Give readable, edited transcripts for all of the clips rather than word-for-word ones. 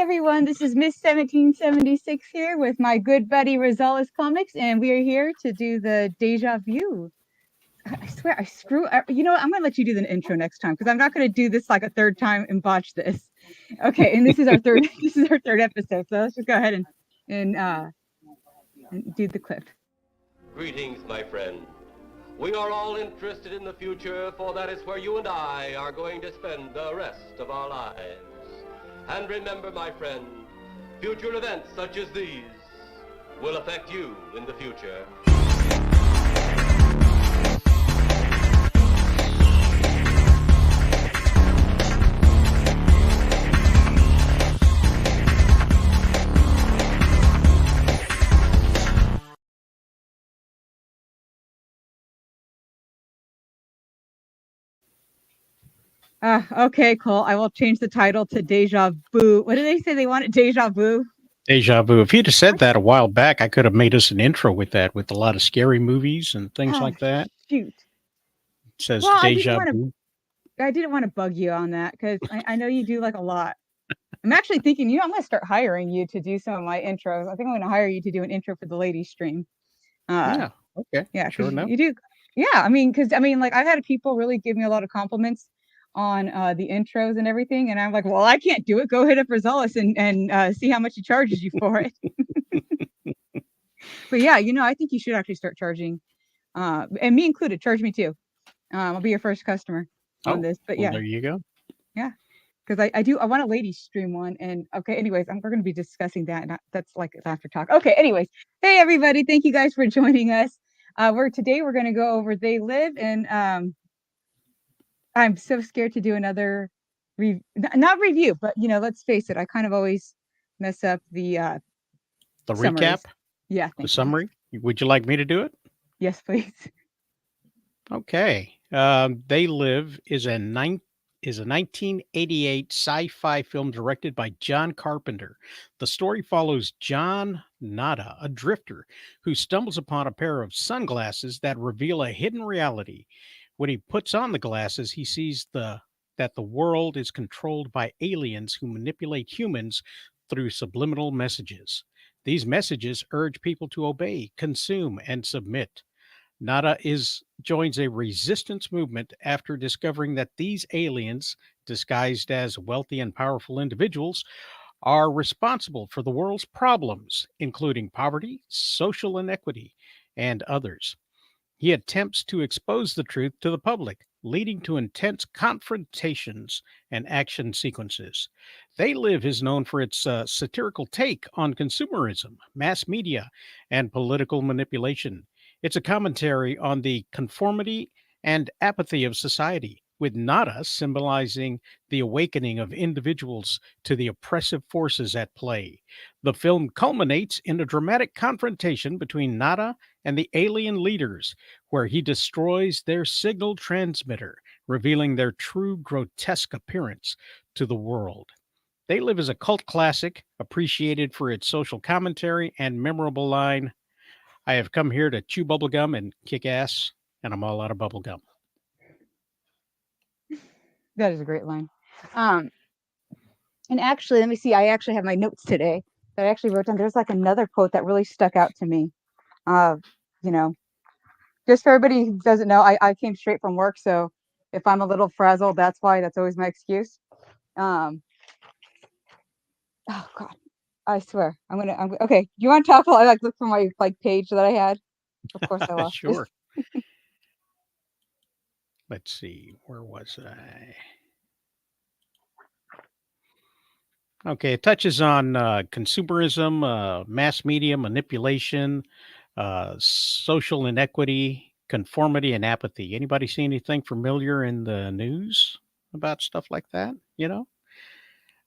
everyone. This is Miss 1776 here with my good buddy Rosales Comics, and we are here to do the Deja Vu. I swear, I screw up. You know what? I'm going to let you do the intro next time because I'm not going to do this like a third time and botch this. Okay, and this is our third. This is our third episode, so let's just go ahead and do the clip. Greetings, my friend. We are all interested in the future, for that is where you and I are going to spend the rest of our lives. And remember, my friend, future events such as these will affect you in the future. Okay, Cole. I will change the title to Deja Vu. What did they say they wanted? Deja Vu? Deja Vu. If you'd have said that a while back, I could have made us an intro with that, with a lot of scary movies and things like that. Shoot. It says Well, Deja Vu. I didn't want to bug you on that because I know you do like a lot. I'm actually thinking, I'm going to start hiring you to do some of my intros. I think I'm going to hire you to do an intro for the ladies stream. Yeah. Okay. Yeah. Sure enough. You do. Yeah. Like I've had people really give me a lot of compliments on the intros and everything. And I'm like, well, I can't do it. Go hit up Rosales and see how much he charges you for it. But yeah, I think you should actually start charging, and me included. Charge me too. I'll be your first customer on this. But yeah, there you go. Yeah, because I want a ladies stream one. And okay, anyways, we're going to be discussing that. And that's like after talk. Okay, anyways, hey everybody, thank you guys for joining us. Today we're going to go over They Live, and I'm so scared to do another not review, but let's face it, I kind of always mess up the summaries. Recap. Yeah, the summary. Would you like me to do it? Yes, please. Okay. They Live is a 1988 sci-fi film directed by John Carpenter. The story follows John Nada, a drifter who stumbles upon a pair of sunglasses that reveal a hidden reality. When he puts on the glasses, he sees that the world is controlled by aliens who manipulate humans through subliminal messages. These messages urge people to obey, consume, and submit. Nada joins a resistance movement after discovering that these aliens, disguised as wealthy and powerful individuals, are responsible for the world's problems, including poverty, social inequity, and others. He attempts to expose the truth to the public, leading to intense confrontations and action sequences. They Live is known for its satirical take on consumerism, mass media, and political manipulation. It's a commentary on the conformity and apathy of society, with Nada symbolizing the awakening of individuals to the oppressive forces at play. The film culminates in a dramatic confrontation between Nada and the alien leaders, where he destroys their signal transmitter, revealing their true grotesque appearance to the world. They Live is a cult classic, appreciated for its social commentary and memorable line, "I have come here to chew bubblegum and kick ass, and I'm all out of bubblegum." That is a great line. And actually, let me see. I actually have my notes today that I actually wrote down. There's like another quote that really stuck out to me. Just for everybody who doesn't know, I came straight from work, so if I'm a little frazzled, that's why. That's always my excuse. Oh God, I swear, I'm okay. Do you want to talk while I look for my page that I had? Of course, I lost. Sure. Let's see, where was I? Okay, it touches on consumerism, mass media manipulation, social inequity, conformity, and apathy. Anybody see anything familiar in the news about stuff like that?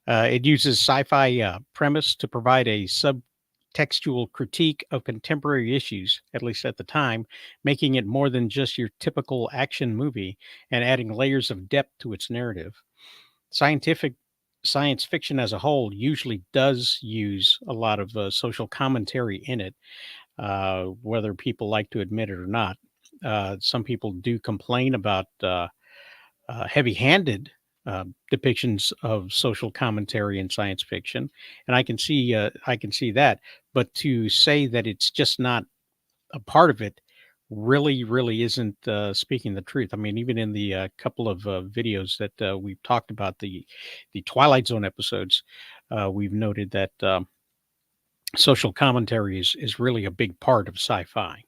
It uses sci-fi premise to provide a subtextual critique of contemporary issues, at least at the time, making it more than just your typical action movie and adding layers of depth to its narrative. Science fiction as a whole usually does use a lot of social commentary in it, whether people like to admit it or not. Some people do complain about heavy-handed depictions of social commentary in science fiction, and I can see that. But to say that it's just not a part of it really isn't speaking the truth. I mean, even in the couple of videos that we've talked about, the Twilight Zone episodes, we've noted that social commentary is really a big part of sci-fi.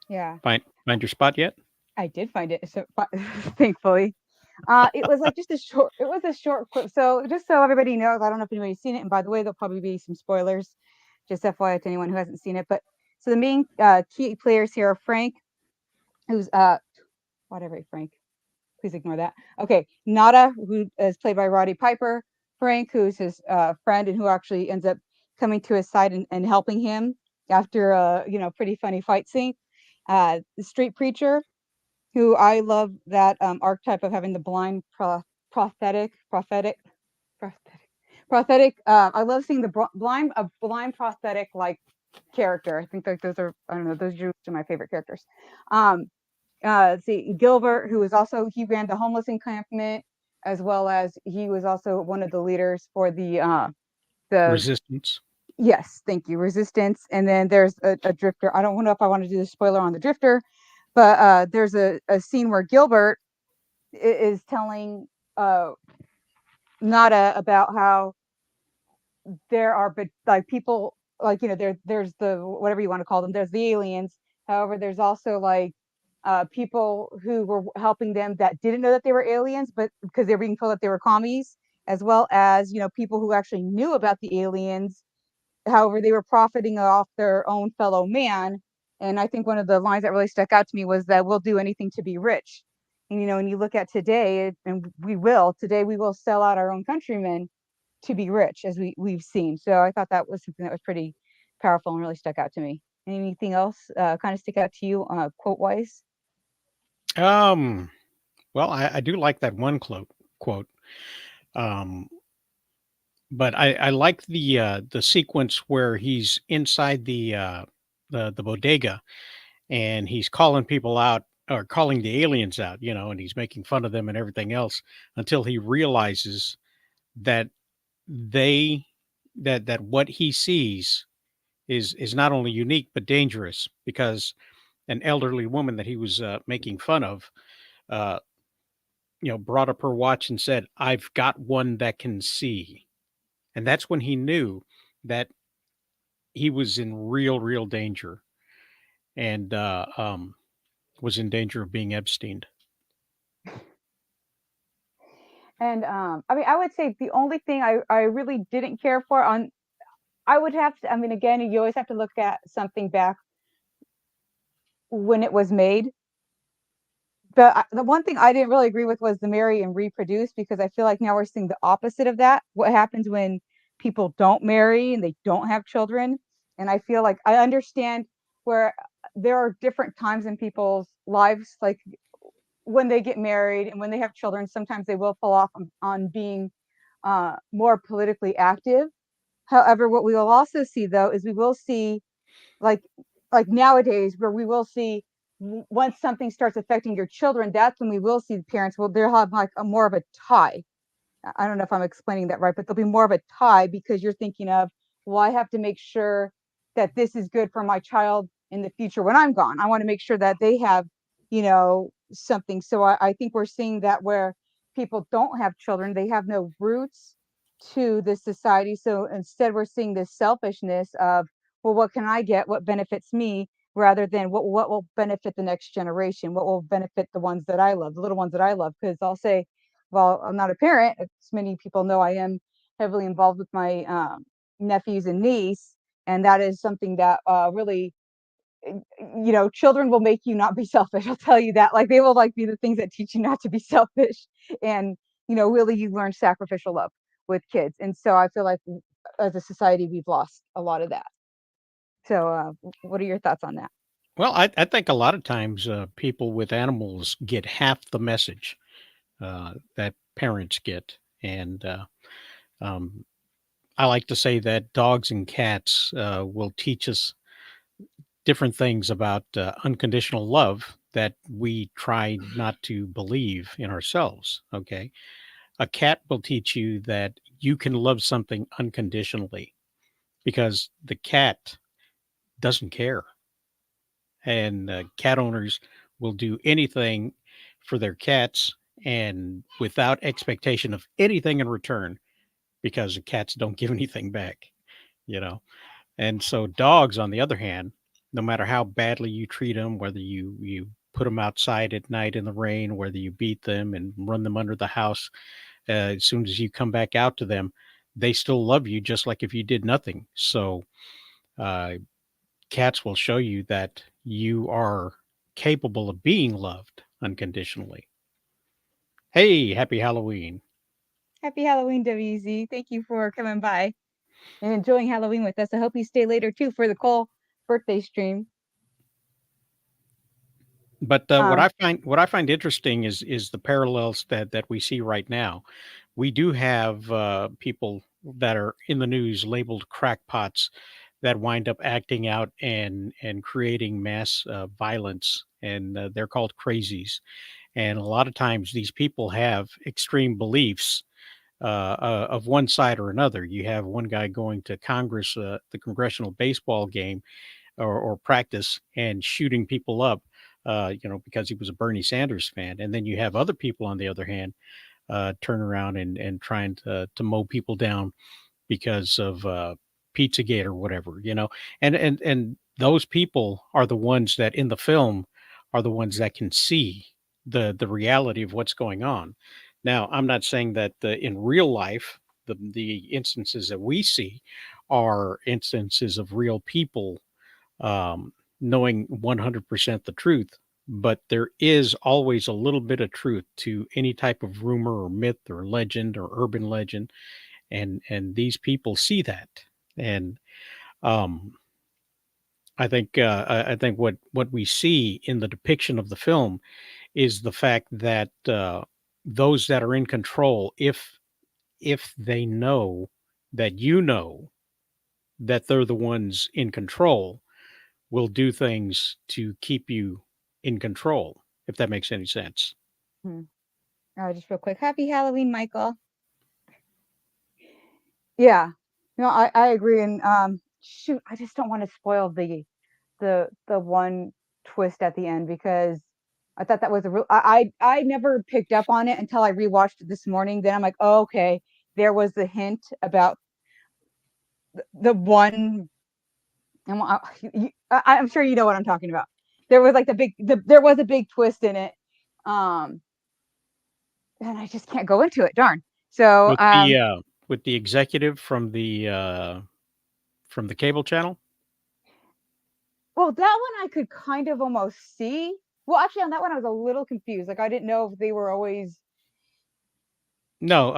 Yeah, Find your spot yet? I did find it. So thankfully, it was like just a short. It was a short clip. So just so everybody knows, I don't know if anybody's seen it. And by the way, there'll probably be some spoilers. Just FYI to anyone who hasn't seen it. But so the main key players here are Frank, who's whatever Frank. Please ignore that. Okay, Nada, who is played by Roddy Piper. Frank, who's his friend and who actually ends up coming to his side and helping him after a pretty funny fight scene. The street preacher, who I love that archetype of having the blind prophetic. I love seeing the blind prosthetic like character. I think like those are I don't know those are my favorite characters. Um, see Gilbert, who was also he ran the homeless encampment as well as he was also one of the leaders for the Resistance. yes, thank you, resistance. And then there's a drifter. I don't know if I want to do the spoiler on the drifter, but there's a scene where Gilbert is telling Nada about how there are but like people like there's the whatever you want to call them, there's the aliens. However, there's also like people who were helping them that didn't know that they were aliens, but because they were being told that they were commies, as well as people who actually knew about the aliens. However, they were profiting off their own fellow man. And I think one of the lines that really stuck out to me was that we'll do anything to be rich. And when you look at today, and today we will sell out our own countrymen to be rich, as we've seen. So I thought that was something that was pretty powerful and really stuck out to me. Anything else kind of stick out to you quote wise? Um, well, I do like that one quote. Um, but I like the sequence where he's inside the bodega and he's calling people out or calling the aliens out, and he's making fun of them and everything else until he realizes that they that what he sees is not only unique but dangerous because an elderly woman that he was making fun of uh brought up her watch and said, "I've got one that can see." And that's when he knew that he was in real danger and was in danger of being Epsteined. And I mean, I would say the only thing I really didn't care for on I would have to, I mean, again, you always have to look at something back when it was made. But the one thing I didn't really agree with was the marry and reproduce, because I feel like now we're seeing the opposite of that. What happens when people don't marry and they don't have children? And I feel like I understand where there are different times in people's lives, like when they get married and when they have children, sometimes they will fall off on being more politically active. However, what we will also see though is we will see like nowadays where we will see once something starts affecting your children, that's when we will see the parents will they'll have like a more of a tie. I don't know if I'm explaining that right, but there'll be more of a tie because you're thinking of, well, I have to make sure that this is good for my child in the future when I'm gone. I want to make sure that they have, something. So I think we're seeing that where people don't have children, they have no roots to this society. So instead, we're seeing this selfishness of, well, what can I get? What benefits me? Rather than what will benefit the next generation? What will benefit the ones that I love, the little ones that I love? Because I'll say, well, I'm not a parent, as many people know, I am heavily involved with my nephews and niece, and that is something that really, children will make you not be selfish. I'll tell you that. Like they will like be the things that teach you not to be selfish, and really you learn sacrificial love with kids. And so I feel like as a society we've lost a lot of that. So what are your thoughts on that? Well, I think a lot of times people with animals get half the message that parents get. And um, I like to say that dogs and cats will teach us different things about unconditional love that we try not to believe in ourselves. Okay. A cat will teach you that you can love something unconditionally because the cat doesn't care. And cat owners will do anything for their cats and without expectation of anything in return because the cats don't give anything back, you know. And so dogs, on the other hand, no matter how badly you treat them, whether you put them outside at night in the rain, whether you beat them and run them under the house, as soon as you come back out to them, they still love you just like if you did nothing. So uh, cats will show you that you are capable of being loved unconditionally. Hey, happy Halloween. Happy Halloween, WZ. Thank you for coming by and enjoying Halloween with us. I hope you stay later too for the Cole birthday stream. But what I find interesting is the parallels that we see right now. We do have people that are in the news labeled crackpots that wind up acting out and creating mass violence, and they're called crazies. And a lot of times, these people have extreme beliefs of one side or another. You have one guy going to Congress, the congressional baseball game or practice, and shooting people up, because he was a Bernie Sanders fan. And then you have other people, on the other hand, turn around and trying to mow people down because of Pizzagate or whatever, and those people are the ones that in the film are the ones that can see the reality of what's going on. Now, I'm not saying that in real life the instances that we see are instances of real people um, knowing 100% the truth, but there is always a little bit of truth to any type of rumor or myth or legend or urban legend, and these people see that. And um I think what we see in the depiction of the film is the fact that those that are in control, if they know that that they're the ones in control, will do things to keep you in control, if that makes any sense. Hmm. Just real quick. Happy Halloween, Michael. Yeah. No, I agree. And shoot, I just don't want to spoil the one twist at the end because I thought that was a real I never picked up on it until I rewatched it this morning. Then I'm like, oh, okay, there was the hint about the one. And I'm sure you know what I'm talking about. There was like there was a big twist in it, um, and I just can't go into it. Darn. So With the executive from the cable channel. well, that one I could kind of almost see. Well, actually, on that one I was a little confused. Like I didn't know if they were always No,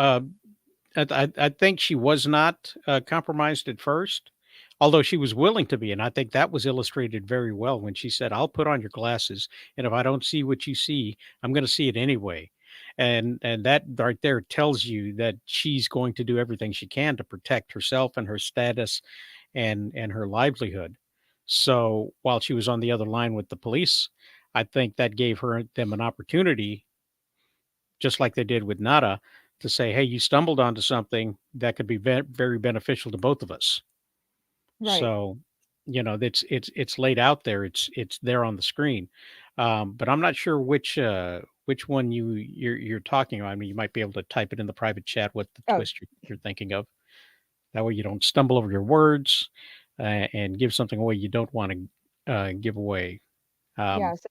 I think she was not compromised at first, although she was willing to be, and I think that was illustrated very well when she said, "I'll put on your glasses, and if I don't see what you see, I'm going to see it anyway." And that right there tells you that she's going to do everything she can to protect herself and her status and her livelihood. So while she was on the other line with the police, I think that gave them an opportunity, just like they did with Nada, to say, "Hey, you stumbled onto something that could be very beneficial to both of us." right. So, it's laid out there. It's there on the screen, but I'm not sure which one you're talking about. I mean, you might be able to type it in the private chat what the Oh, twist you're thinking of. That way, you don't stumble over your words and give something away you don't want to give away. yeah. Um, So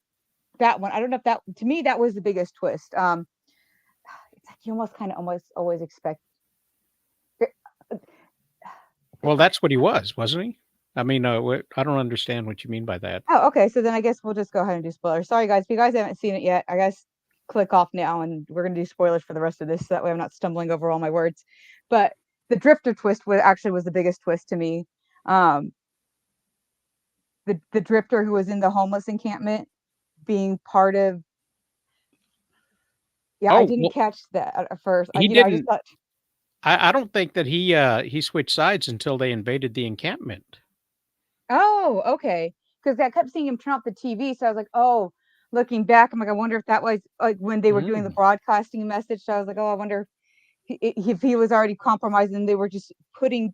that one, I don't know if that to me that was the biggest twist. It's like you almost kind of almost always expect. well, that's what he was, wasn't he? I mean, I don't understand what you mean by that. Oh, okay. So then I guess we'll just go ahead and do spoilers. Sorry, guys. If you guys haven't seen it yet, I guess click off now and we're going to do spoilers for the rest of this. So that way I'm not stumbling over all my words. But the drifter twist was the biggest twist to me. Um, the drifter who was in the homeless encampment being part of, yeah, I Oh, didn't well, catch that at first. he I just didn't. thought, I don't think that he switched sides until they invaded the encampment. oh, okay. Because I kept seeing him turn off the TV. So I was like, oh, looking back, I'm like, I wonder if that was like when they were doing the Mm. broadcasting message. So I was like, oh, I wonder if he was already compromised and they were just putting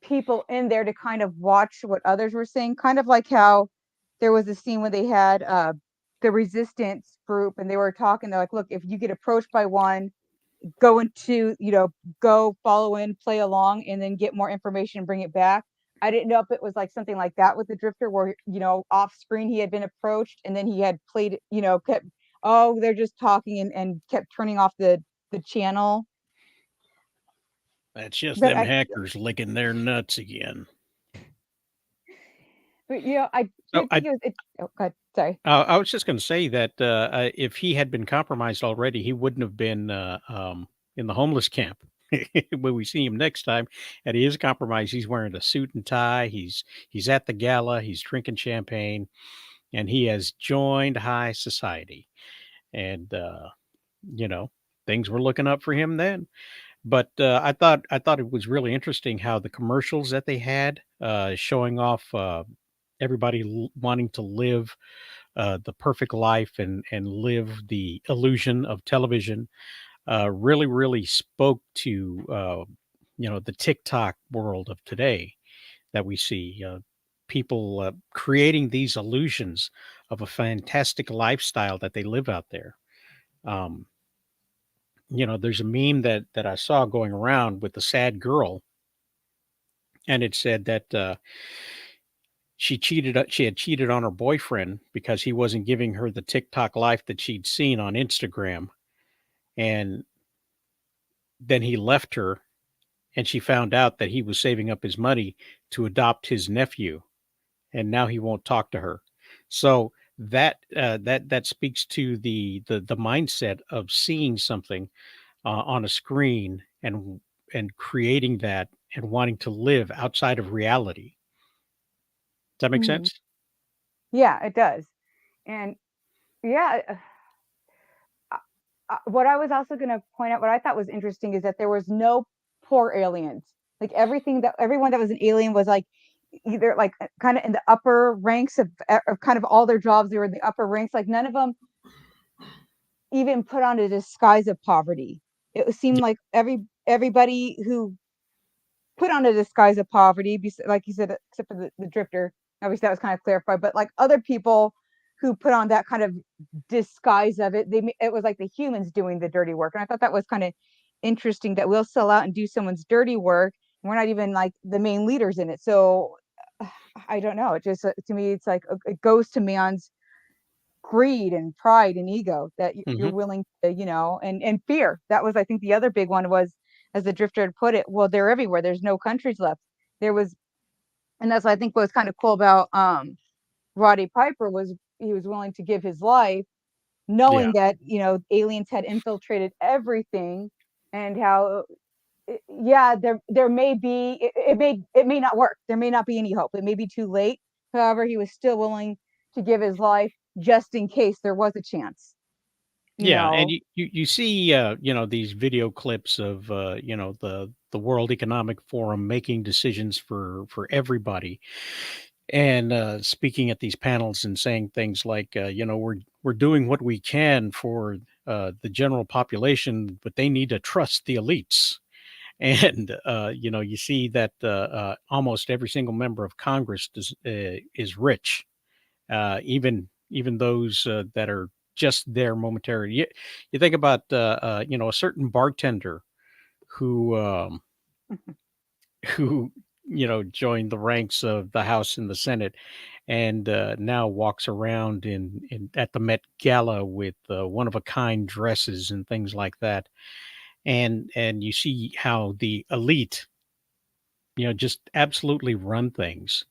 people in there to kind of watch what others were saying, kind of like how there was a scene when they had the resistance group and they were talking. They're like, look, if you get approached by one, go into, go follow in, play along, and then get more information and bring it back. I didn't know if it was like something like that with the drifter where, off screen he had been approached and then he had played, kept, oh, they're just talking and kept turning off the channel. That's just But them I, hackers licking their nuts again. but I So did think oh, God, sorry. I was just going to say that if he had been compromised already, he wouldn't have been in the homeless camp. When we see him next time, and he is compromised, he's wearing a suit and tie. He's at the gala. He's drinking champagne, and he has joined high society. And you know, things were looking up for him then. But I thought it was really interesting how the commercials that they had showing off everybody wanting to live the perfect life and live the illusion of television really spoke to the TikTok world of today that we see people creating these illusions of a fantastic lifestyle that they live out there. Um, there's a meme that I saw going around with the sad girl, and it said that she had cheated on her boyfriend because he wasn't giving her the TikTok life that she'd seen on Instagram, and then he left her, and she found out that he was saving up his money to adopt his nephew, and now he won't talk to her. So that speaks to the mindset of seeing something on a screen and creating that and wanting to live outside of reality. Does that make Mhm. sense? Yeah, it does. And yeah, what I was also going to point out, what I thought was interesting is that there was no poor aliens. Like everyone that was an alien was like either like kind of in the upper ranks of kind of all their jobs. They were in the upper ranks. Like none of them even put on a disguise of poverty. It seemed like everybody who put on a disguise of poverty, like you said, except for the drifter. Obviously, that was kind of clarified, but like other people who put on that kind of disguise of it, it was like the humans doing the dirty work, and I thought that was kind of interesting that we'll sell out and do someone's dirty work, and we're not even like the main leaders in it. So I don't know. It just to me, it's like it goes to man's greed and pride and ego that you're Hmm. willing to, and fear. That was, I think, the other big one was, as the drifter had put it, well, they're everywhere. There's no countries left. There was, and that's what I think was kind of cool about Roddy Piper was he was willing to give his life, Yeah. knowing that aliens had infiltrated everything, and how yeah, there may be it may not work. There may not be any hope. It may be too late. However, he was still willing to give his life just in case there was a chance. You Yeah, and know. you see, these video clips of, the World Economic Forum making decisions for everybody, and speaking at these panels and saying things like, we're doing what we can for the general population, but they need to trust the elites. And you see that almost every single member of Congress is rich, even those that are just there momentarily. You think about a certain bartender who who joined the ranks of the House and the Senate, and now walks around in at the Met Gala with one of a kind dresses and things like that, and you see how the elite just absolutely run things.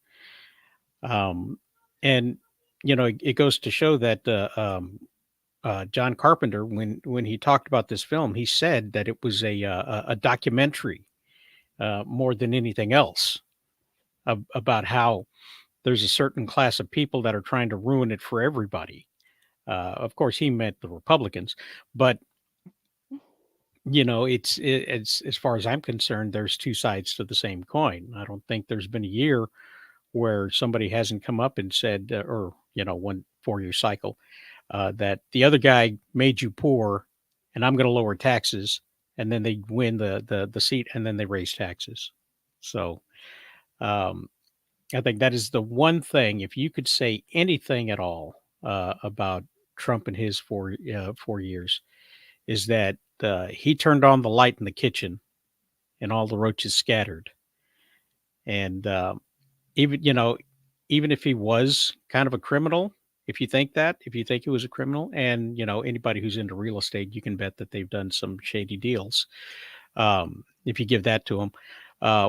Um, and it goes to show that John Carpenter, when he talked about this film, he said that it was a documentary more than anything else about how there's a certain class of people that are trying to ruin it for everybody. Of course, he meant the Republicans, but it's as far as I'm concerned, there's two sides to the same coin. I don't think there's been a year where somebody hasn't come up and said, or 1 4-year cycle, that the other guy made you poor, and I'm going to lower taxes, and then they win the seat, and then they raise taxes. So um, I think that is the one thing. If you could say anything at all about Trump and his 4 years, is that he turned on the light in the kitchen, and all the roaches scattered. And even even if he was kind of a criminal, if you think he was a criminal, and anybody who's into real estate, you can bet that they've done some shady deals. If you give that to him,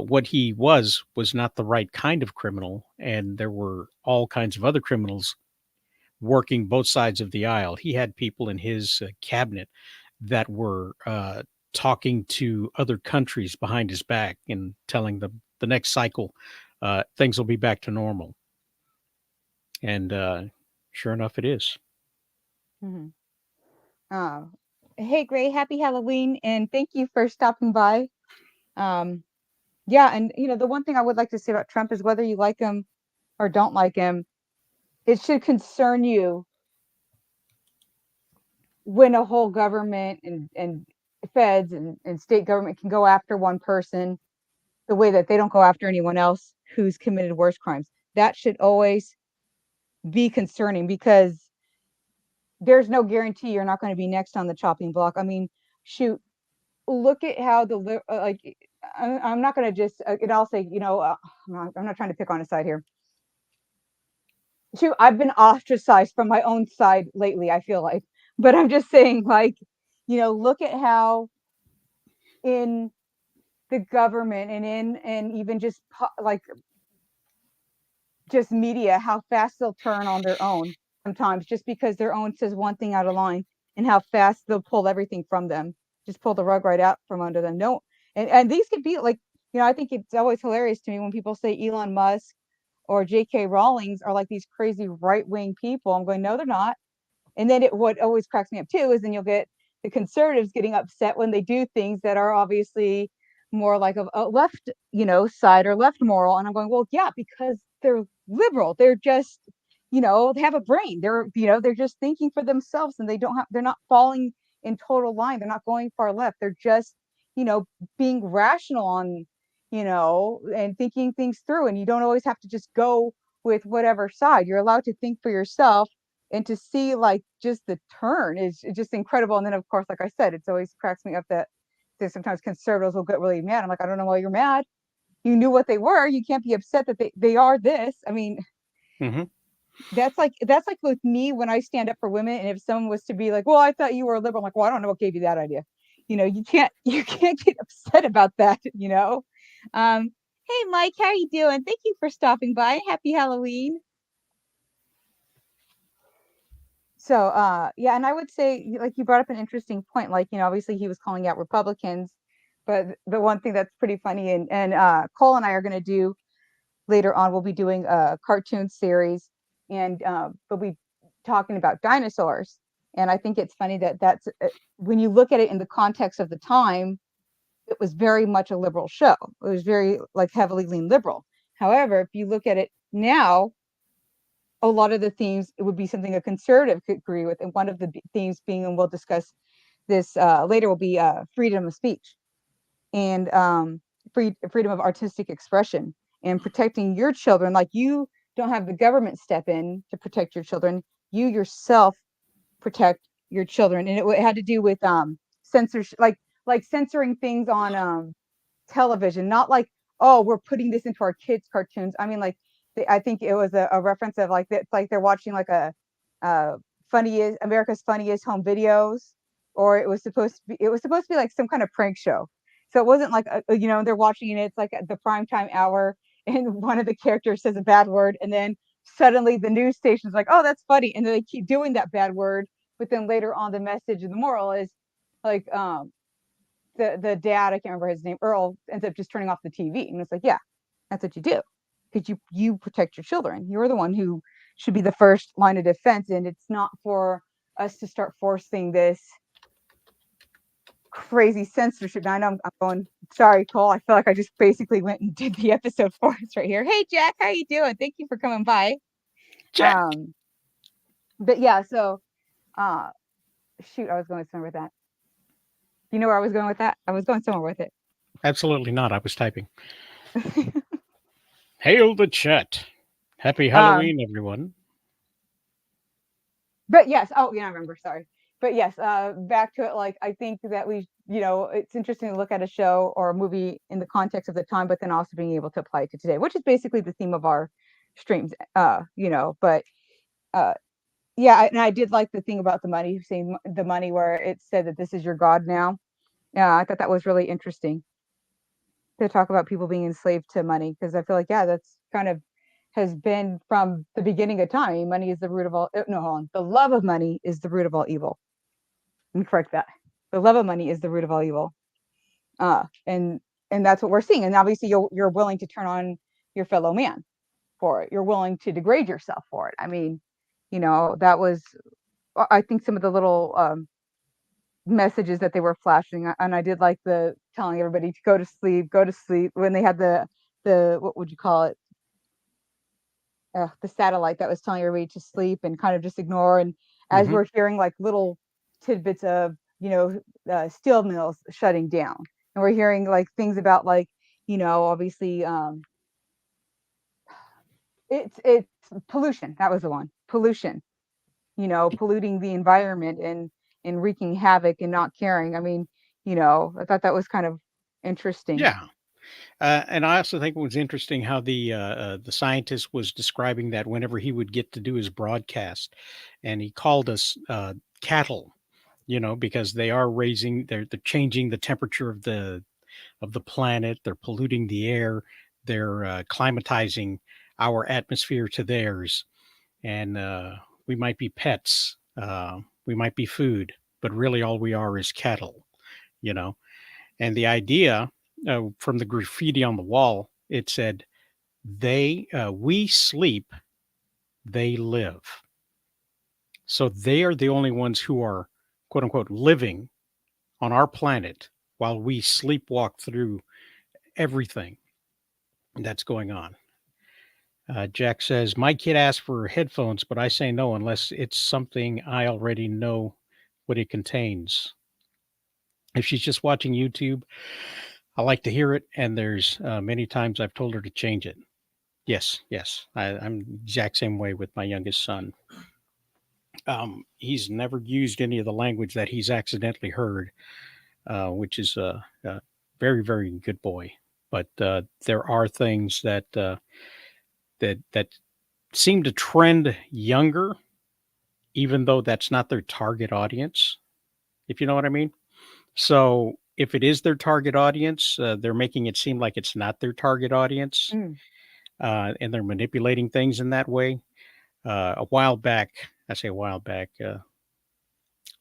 what he was not the right kind of criminal, and there were all kinds of other criminals working both sides of the aisle. He had people in his cabinet that were talking to other countries behind his back and telling them the next cycle things will be back to normal. And sure enough, it is. Mhm. Uh, hey, Gray, happy Halloween, and thank you for stopping by. Um, yeah, and the one thing I would like to say about Trump is whether you like him or don't like him, it should concern you when a whole government and feds and state government can go after one person the way that they don't go after anyone else who's committed worse crimes. That should always be concerning because there's no guarantee you're not going to be next on the chopping block. I mean, shoot, look at how I'm not going to just and I'll say, I'm not trying to pick on a side here. Shoot, I've been ostracized from my own side lately, I feel like. But I'm just saying, like, look at how in the government and even just like just media, how fast they'll turn on their own sometimes just because their own says one thing out of line, and how fast they'll pull everything from them, just pull the rug right out from under them. No, and these could be like, I think it's always hilarious to me when people say Elon Musk or J.K. Rowling's are like these crazy right-wing people. I'm going, no, they're not. And then what always cracks me up too is then you'll get the conservatives getting upset when they do things that are obviously more like a left, side or left moral. And I'm going, well, yeah, because they're liberal. They're just, they have a brain. They're just thinking for themselves, and they're not falling in total line. They're not going far left. They're just, being rational on, and thinking things through. And you don't always have to just go with whatever side. You're allowed to think for yourself, and to see like just the turn is just incredible. And then of course, like I said, it's always cracks me up that sometimes conservatives will get really mad. I'm like, I don't know why you're mad. You knew what they were. You can't be upset that they are this. I mean, Mm-hmm. that's like with me when I stand up for women. And if someone was to be like, well, I thought you were a liberal, I'm like, well, I don't know what gave you that idea. You can't get upset about that. Hey Mike, how you doing? Thank you for stopping by. Happy Halloween. So yeah, and I would say, like, you brought up an interesting point, like, obviously he was calling out Republicans, but the one thing that's pretty funny, and Cole and I are going to do later on, we'll be doing a cartoon series, and we'll be talking about dinosaurs. And I think it's funny that that's when you look at it in the context of the time, it was very much a liberal show. It was very like heavily lean liberal. However, if you look at it now, a lot of the themes, it would be something a conservative could agree with. And one of the themes being, and we'll discuss this later, will be freedom of speech and freedom of artistic expression and protecting your children. Like, you don't have the government step in to protect your children. You yourself protect your children. And it had to do with censorship, like censoring things on television, not like, oh, we're putting this into our kids' cartoons. I mean, like, I think it was a reference of like, it's like they're watching like a America's Funniest Home Videos, or it was supposed to be like some kind of prank show. So it wasn't like they're watching it. It's like at the prime time hour, and one of the characters says a bad word, and then suddenly the news station's like, oh, that's funny, and then they keep doing that bad word. But then later on, the message and the moral is like, the dad, I can't remember his name, Earl, ends up just turning off the TV. And it's like, yeah, that's what you do, because you protect your children. You're the one who should be the first line of defense, and it's not for us to start forcing this crazy censorship. Now I know I'm going, sorry, Cole, I feel like I just basically went and did the episode for us right here. Hey Jack, how you doing? Thank you for coming by. Jack. But yeah, so Uh, shoot, I was going somewhere with that. You know where I was going with that? I was going somewhere with it. Absolutely not. I was typing. Hail the chat. Happy um, Halloween, everyone. but yes, oh yeah, I remember. Sorry, but yes, back to it. Like I think that it's interesting to look at a show or a movie in the context of the time, but then also being able to apply it to today, which is basically the theme of our streams. But uh, yeah, and I did like the thing about the money, saying the money where it said that this is your god now. Yeah, I thought that was really interesting to talk about people being enslaved to money, because I feel like, yeah, that's kind of has been from the beginning of time. I mean, money is the root of all. No, hold on. The love of money is the root of all evil. Let me correct that. The love of money is the root of all evil. And that's what we're seeing. And obviously, you're willing to turn on your fellow man for it. You're willing to degrade yourself for it. I mean, that was, I think, some of the little messages that they were flashing, and I did like the telling everybody to go to sleep, when they had the what would you call it, the satellite that was telling everybody to sleep and kind of just ignore. And as Hmm. we're hearing like little tidbits of steel mills shutting down, and we're hearing like things about, like, obviously, it's pollution. That was the one, pollution, polluting the environment and wreaking havoc and not caring. I mean, I thought that was kind of interesting. Yeah. And I also think it was interesting how the scientist was describing that whenever he would get to do his broadcast, and he called us cattle, because they are they're changing the temperature of the planet, they're polluting the air, they're climatizing our atmosphere to theirs, and we might be pets, we might be food, but really all we are is cattle, you know. And the idea from the graffiti on the wall, it said, we sleep, they live. So they are the only ones who are, quote unquote, living on our planet while we sleepwalk through everything that's going on. Jack says, my kid asked for headphones, but I say no unless it's something I already know what it contains. If she's just watching YouTube, I like to hear it. And there's many times I've told her to change it. Yes, yes. I'm the exact same way with my youngest son. He's never used any of the language that he's accidentally heard, which is a very, very good boy. But there are things that seem to trend younger, even though that's not their target audience, if you know what I mean. So if it is their target audience, they're making it seem like it's not their target audience, Mm. and they're manipulating things in that way. A while back, I say a while back,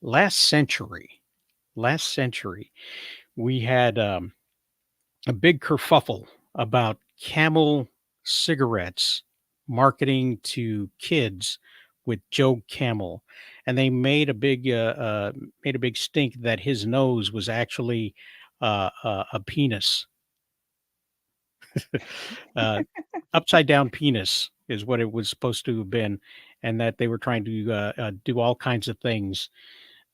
last century, last century, we had a big kerfuffle about Camel cigarettes marketing to kids with Joe Camel, and they made a big stink that his nose was actually a penis, uh, upside down penis is what it was supposed to have been, and that they were trying to do all kinds of things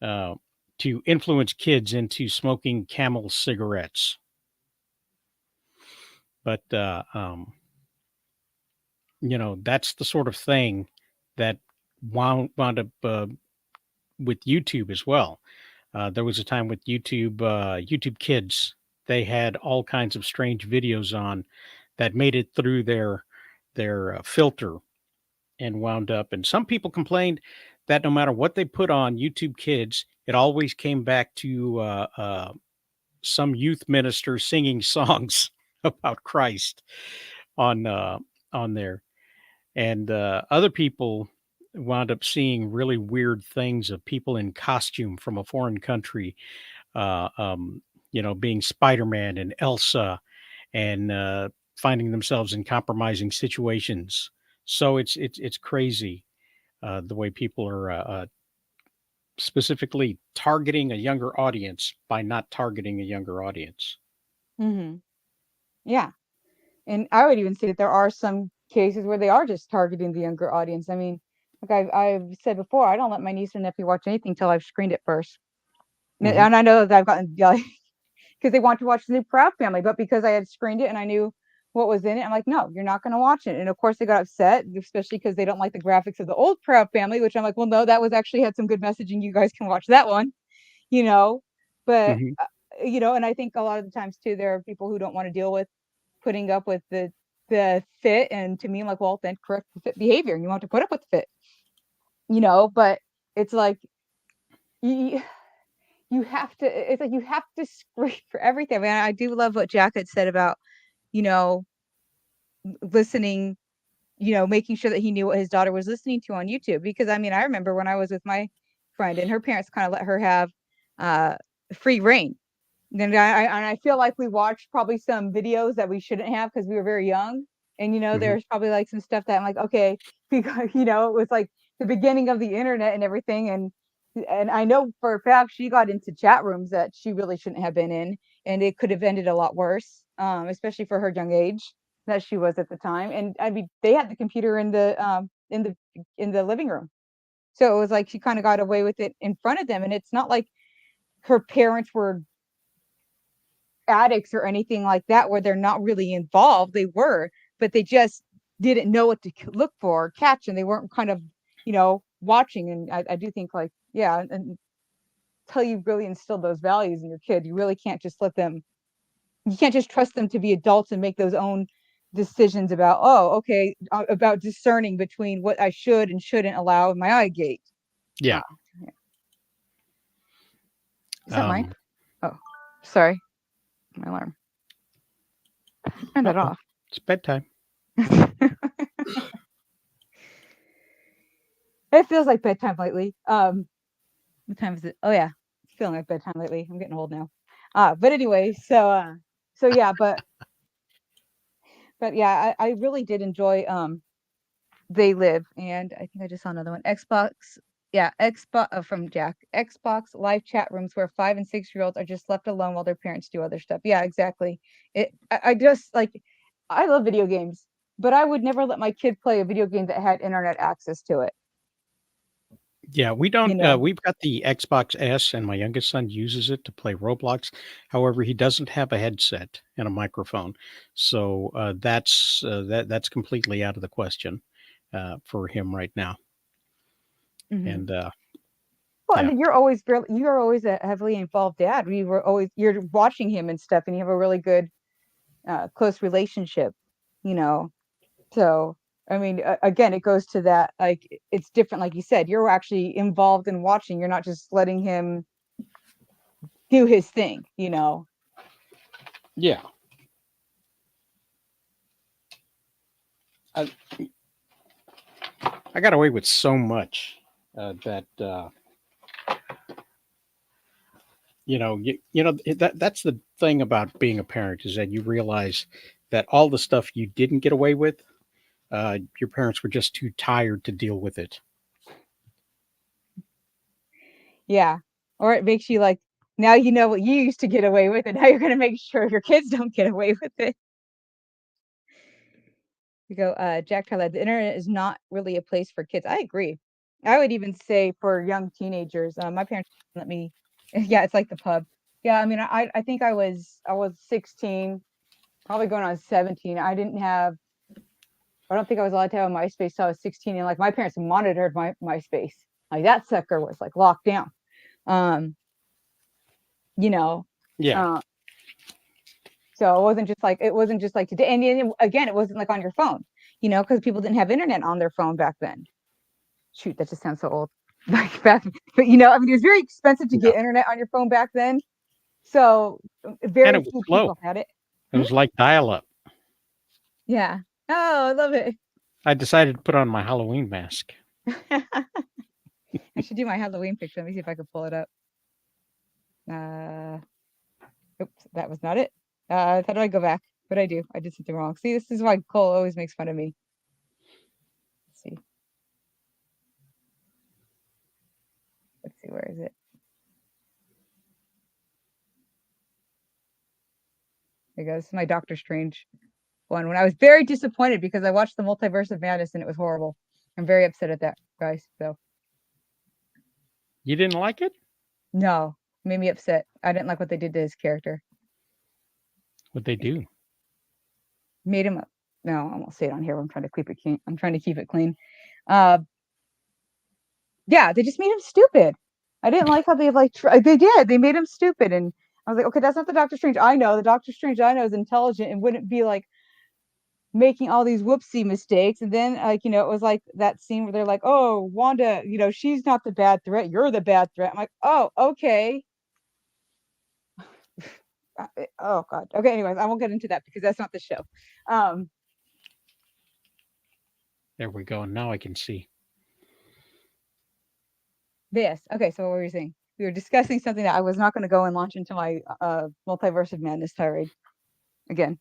uh, to influence kids into smoking Camel cigarettes. But that's the sort of thing that wound up with YouTube as well. There was a time with YouTube Kids. They had all kinds of strange videos on that made it through their filter and wound up. And some people complained that no matter what they put on YouTube Kids, it always came back to some youth minister singing songs about Christ on on there. And other people wound up seeing really weird things of people in costume from a foreign country, uh, um, being Spider-Man and Elsa, and finding themselves in compromising situations. So it's crazy the way people are specifically targeting a younger audience by not targeting a younger audience. Hmm. Yeah, and I would even say that there are some cases where they are just targeting the younger audience. I mean, like I've said before, I don't let my niece and nephew watch anything till I've screened it first. Mhm. And I know that I've gotten because they want to watch the new Proud Family, but because I had screened it and I knew what was in it, I'm like, no, you're not going to watch it. And of course, they got upset, especially because they don't like the graphics of the old Proud Family, which I'm like, well, no, that was actually had some good messaging. You guys can watch that one, you know. But Mhm. and I think a lot of the times too, there are people who don't want to deal with putting up with the fit, and to me, I'm like, well, then correct the fit behavior, and you want to put up with the fit, But it's like you have to. It's like you have to scream for everything. I mean, I do love what Jack had said about you know listening, making sure that he knew what his daughter was listening to on YouTube. Because I mean, I remember when I was with my friend and her parents kind of let her have uh, free reign. And I feel like we watched probably some videos that we shouldn't have because we were very young. And Mhm. there's probably like some stuff that I'm like, okay, because it was like the beginning of the internet and everything. And I know for a fact she got into chat rooms that she really shouldn't have been in, and it could have ended a lot worse, especially for her young age that she was at the time. And I mean, they had the computer in the living room, so it was like she kind of got away with it in front of them. And it's not like her parents were addicts or anything like that where they're not really involved. They were, but they just didn't know what to look for or catch, and they weren't kind of watching. And I do think, like, yeah, and until you really instill those values in your kid, you really can't just you can't just trust them to be adults and make those own decisions about, oh, okay, about discerning between what I should and shouldn't allow in my eye gate. Yeah. Yeah. Is that mine? Um, Oh, sorry, my alarm. Turn that uh-oh. off. It's bedtime. It feels like bedtime lately. What time is it? Oh yeah, it's feeling like bedtime lately. I'm getting old now. But anyway, so yeah, but yeah, I really did enjoy They Live, and I think I just saw another one. Xbox, yeah, Xbox from Jack. Xbox live chat rooms where 5 and 6 year olds are just left alone while their parents do other stuff. Yeah, exactly. I just like, I love video games, but I would never let my kid play a video game that had internet access to it. Yeah, we You don't. know. We've got the Xbox S, and my youngest son uses it to play Roblox. However, he doesn't have a headset and a microphone, so that's completely out of the question for him right now. Mhm. And Well, yeah, and you're always a heavily involved dad. You're watching him and stuff, and you have a really good, close relationship, you know. So, I mean, again, it goes to that, like, it's different. Like you said, you're actually involved in watching. You're not just letting him do his thing. yeah, I, I got away with so much that that's the thing about being a parent is that you realize that all the stuff you didn't get away with, your parents were just too tired to deal with it. Yeah. Or it makes you like, now you know what you used to get away with, and now you're gonna make sure your kids don't get away with it. You go, Jack Tyler, the internet is not really a place for kids. I agree. I would even say for young teenagers. My parents let me. Yeah, it's like the pub. Yeah, I mean, I think I was 16, probably going on 17. I don't think I was allowed to have a MySpace till I was 16, and like my parents monitored my MySpace. Like that sucker was like locked down. Um, you know, Yeah, uh, so it wasn't just like today. And then, again, it wasn't like on your phone, because people didn't have internet on their phone back then. Shoot, that just sounds so old. Like back, but I mean, it was very expensive to yeah, get internet on your phone back then. So and very it was few slow. people had it. It was like dial-up. Yeah. Oh, I love it. I decided to put on my Halloween mask. I should do my Halloween picture. Let me see if I can pull it up. Uh, Oops, that was not it. How do I go back? What did I do? I did something wrong. See, this is why Cole always makes fun of me. Let's see. Let's see. Where is it? There you go. This is my Doctor Strange one. When I was very disappointed because I watched the Multiverse of Madness and it was horrible. I'm very upset at that. guys. So You didn't like it? no, made me upset. I didn't like what they did to his character. What'd they do? Made him. No, I won't say it on here. I'm trying to keep it clean. I'm trying to keep it clean. Uh, yeah, they just made him stupid. I didn't like how they like they did. They made him stupid, and I was like, okay, that's not the Doctor Strange I know. The Doctor Strange I know is intelligent and wouldn't be like making all these whoopsie mistakes. And then like it was like that scene where they're like, oh, Wanda, she's not the bad threat. You're the bad threat. I'm like, oh, okay. Oh God. Okay. Anyways, I won't get into that because that's not the show. Um, There we go. Now I can see. this. Okay. So what were you saying? We were discussing something that I was not going to go and launch into my multiverse of madness tirade again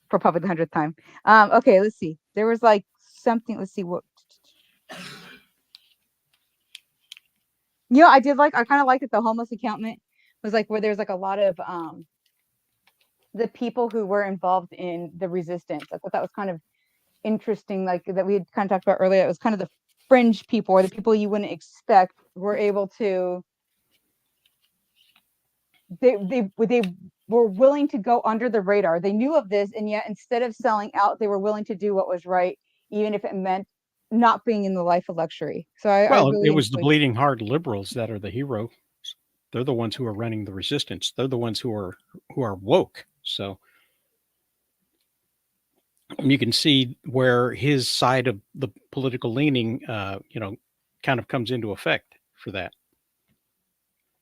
for probably the 100th time. Okay. Let's see. There was like something. Let's see what. I did like. I kind of liked it. The homeless encampment was like where there's like a lot of the people who were involved in the resistance. I thought that was kind of interesting, like that we had kind of talked about earlier. It was kind of the fringe people or the people you wouldn't expect were able to they were willing to go under the radar. They knew of this, and yet instead of selling out, they were willing to do what was right, even if it meant not being in the life of luxury. So I Well, it really was the enjoyed. bleeding heart liberals that are the heroes. They're the ones who are running the resistance. They're the ones who are woke. So you can see where his side of the political leaning, kind of comes into effect for that.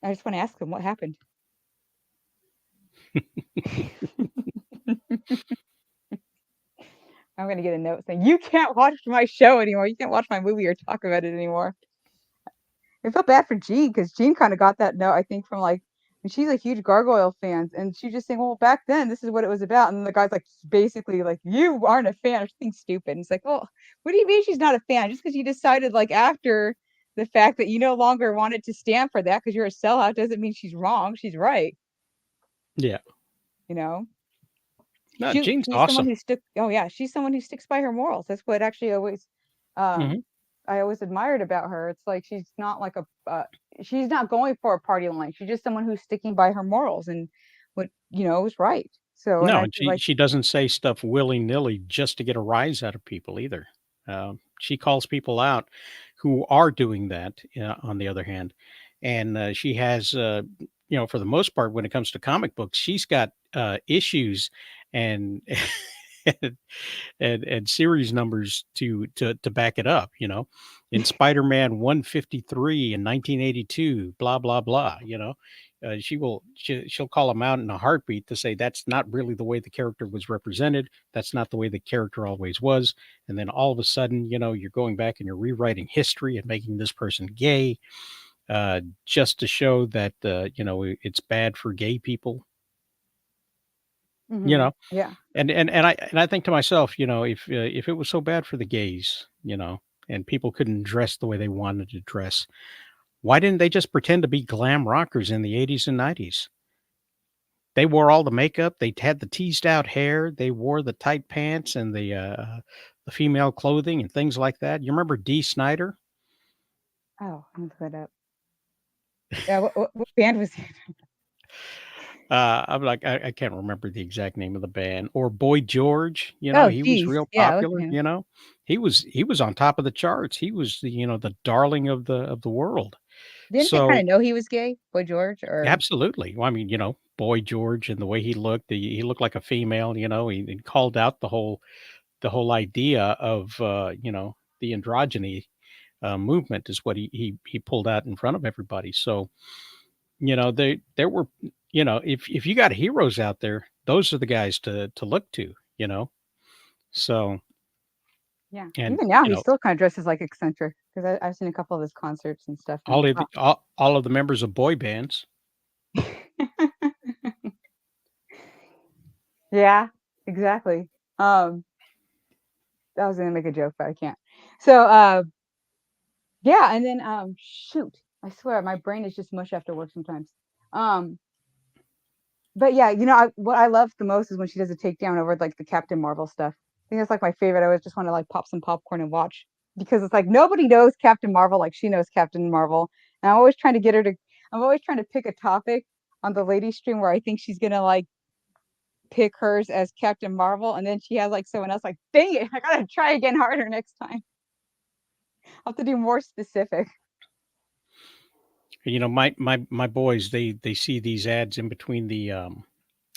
I just want to ask them what happened. I'm going to get a note saying, you can't watch my show anymore. You can't watch my movie or talk about it anymore. I felt bad for Jean because Jean kind of got that note, I think, from like, and she's a huge Gargoyle fan. And she just saying, well, back then, this is what it was about. And the guy's like, basically, like, you aren't a fan or something stupid. And it's like, well, what do you mean she's not a fan? Just because you decided, like, after the fact that you no longer wanted to stand for that because you're a sellout doesn't mean she's wrong. She's right. Yeah. You know? No, Jean's She's someone awesome. who stuck. Oh yeah, she's someone who sticks by her morals. That's what actually always, Hmm. I always admired about her. It's like she's not like she's not going for a party line. She's just someone who's sticking by her morals and what is right. So, and No, I and feel she like, she doesn't say stuff willy nilly just to get a rise out of people either. She calls people out who are doing that. On the other hand, and she has, for the most part, when it comes to comic books, she's got issues and and series numbers to back it up. In Spider-Man 153 in 1982, blah blah blah. She'll call them out in a heartbeat to say that's not really the way the character was represented. That's not the way the character always was. And then all of a sudden, you're going back and you're rewriting history and making this person gay, just to show that it's bad for gay people. You know, yeah. and I think to myself, if it was so bad for the gays, and people couldn't dress the way they wanted to dress, why didn't they just pretend to be glam rockers in the 80s and 90s? They wore all the makeup, they had the teased out hair, they wore the tight pants and the female clothing and things like that. You remember Dee Snider? Oh, I'm gonna look that up. Yeah. What band was it? I'm like, I can't remember the exact name of the band. Or Boy George, Oh, he was geez. real Yeah. Look at popular. him. He was on top of the charts. He was the darling of the world. Didn't they kind So of know he was gay, Boy George? Or absolutely. Well, I mean, Boy George and the way he looked, he looked like a female. He called out the whole idea of the androgyny movement is what he pulled out in front of everybody. So there were, if you got heroes out there, those are the guys to look to. So yeah, and even now he still kind of dresses like eccentric because I've seen a couple of his concerts and stuff. And all of the members of boy bands. yeah, exactly. I was gonna make a joke, but I can't. So, yeah, and then shoot, I swear my brain is just mush after work sometimes. Um, but yeah, what I love the most is when she does a takedown over like the Captain Marvel stuff. I think that's like my favorite. I always just want to like pop some popcorn and watch. because it's like nobody knows Captain Marvel like she knows Captain Marvel. And I'm always trying to get her to I'm always trying to pick a topic on the lady stream where I think she's gonna like pick hers as Captain Marvel, and then she has like someone else like, dang it, I gotta try again harder next time. I'll have to do more specific. You know, my boys, they see these ads in between the